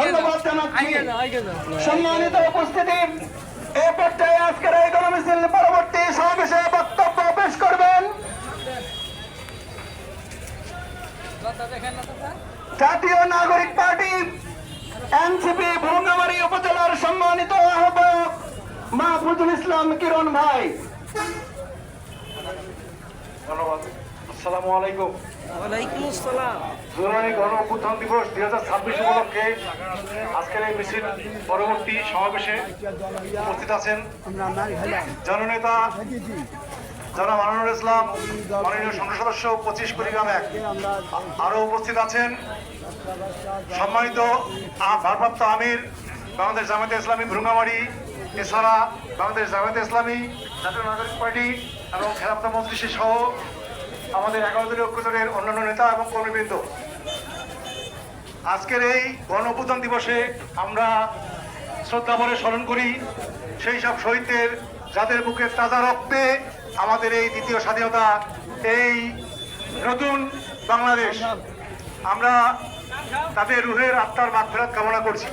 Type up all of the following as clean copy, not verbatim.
ধন্যবাদ জানাচ্ছি। সম্মানিত উপস্থিতি, এ পর্যায়ে আজকের এই গণমিছিল পরবর্তী সমাবেশে বক্তব্য পেশ করবেন জাতীয় নাগরিক পার্টি এনসিপি ভুরুঙ্গামারী উপজেলার সম্মানিত আহ্বায়ক মাহফুজুল ইসলাম কিরণ ভাই। ধন্যবাদ। আসসালামু আলাইকুম। ওয়ালাইকুম আসসালাম। জুলাই গণ অভ্যুত্থান দিবস 2026 উপলক্ষে আজকের এই মিছিল পরবর্তী সমাবেশে উপস্থিত আছেন জননেতা জনাব আনোয়ারুল ইসলাম, মাননীয় সংসদ সদস্য 25 কুড়িগ্রাম 1। আরও উপস্থিত আছেন সম্মানিত ভারপ্রাপ্ত আমির বাংলাদেশ জামায়াতে ইসলামী ভুরুঙ্গামারী, এছাড়া বাংলাদেশ জামায়াতে ইসলামী, জাতীয় নাগরিক পার্টি এবং খেলাফত মজলিস সহ আমাদের 11 দলীয় ঐক্যজোটের অন্যান্য নেতা এবং কর্মীবৃন্দ। আজকের এই গণ অভ্যুত্থান দিবসে আমরা শ্রদ্ধাভরে স্মরণ করি সেই সব শহীদদের যাদের বুকের তাজা রক্তে আমাদের এই দ্বিতীয় স্বাধীনতা, এই নতুন বাংলাদেশ, আমরা তাদের রুহের আত্মার মাগফিরাত কামনা করছি।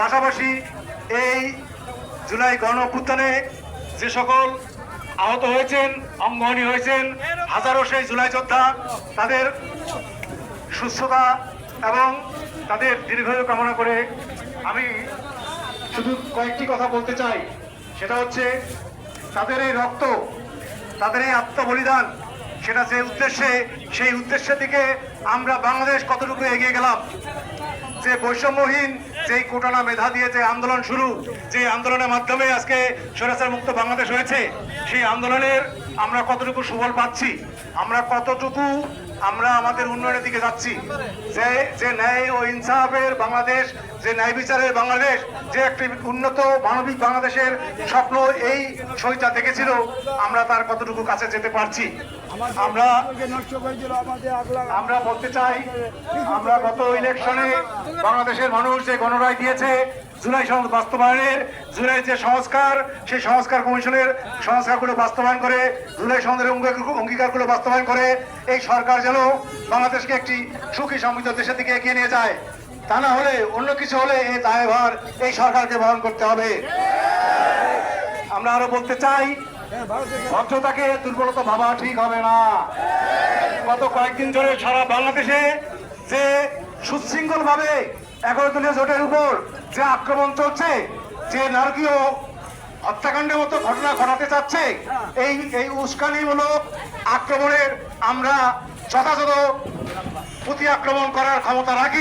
পাশাপাশি এই জুলাই গণ অভ্যুত্থানে যে সকল আহত হয়েছেন, অঙ্গহানি হয়েছেন, হাজারো সেই জুলাই যোদ্ধা, তাদের সুস্থতা এবং তাদের দীর্ঘায়ু কামনা করে আমি শুধু কয়েকটি কথা বলতে চাই। সেটা হচ্ছে তাদের এই রক্ত, তাদের এই আত্মবলিদান, সেটা যে উদ্দেশ্যে, সেই উদ্দেশ্যের দিকে আমরা বাংলাদেশ কতটুকু এগিয়ে গেলাম। যে বৈষম্যহীন, যেই কোটানা মেধা দিয়ে যে আন্দোলন শুরু, যে আন্দোলনের মাধ্যমে আজকে স্বৈরাচার মুক্ত বাংলাদেশ হয়েছে, সেই আন্দোলনের আমরা কতটুকু সুফল পাচ্ছি, আমরা কতটুকু আমরা আমাদের উন্নয়নের দিকে যাচ্ছি। যে ন্যায় ও ইনসাফের বাংলাদেশ, যে ন্যায় বিচারের বাংলাদেশ, যে একটি উন্নত মানবিক বাংলাদেশের স্বপ্ন এই শহীদরা দেখেছিল, আমরা তার কতটুকু কাছে যেতে পারছি। আমরা বলতে চাই, আমরা গত ইলেকশনে বাংলাদেশের মানুষ যে গণরায় দিয়েছে জুলাই সনদ বাস্তবায়নের, জুলাই যে সংস্কার, সেই সংস্কার কমিশনের সংস্কারগুলো বাস্তবায়ন করে, জুলাই সনদের অঙ্গীকারগুলো বাস্তবায়ন করে এই সরকার যেন বাংলাদেশকে একটি সুখী সমৃদ্ধ দেশের দিকে এগিয়ে নিয়ে যায়। তা না হলে, অন্য কিছু হলে এই দায়ভার এই সরকারকে বহন করতে হবে। আমরা আরো বলতে চাই, ভদ্রতাকে দুর্বলতা ভাবা ঠিক হবে না। গত কয়েকদিন ধরে সারা বাংলাদেশে যে সুশৃঙ্খল ভাবে 11 দলীয় জোটের উপর যে আক্রমণ চলছে, যে নারকীয় হত্যাকাণ্ডের মতো ঘটনা ঘটাতে চাচ্ছে, এই উস্কানিমূলক আক্রমণের আমরা যথাযথ প্রতি আক্রমণ করার ক্ষমতা রাখি।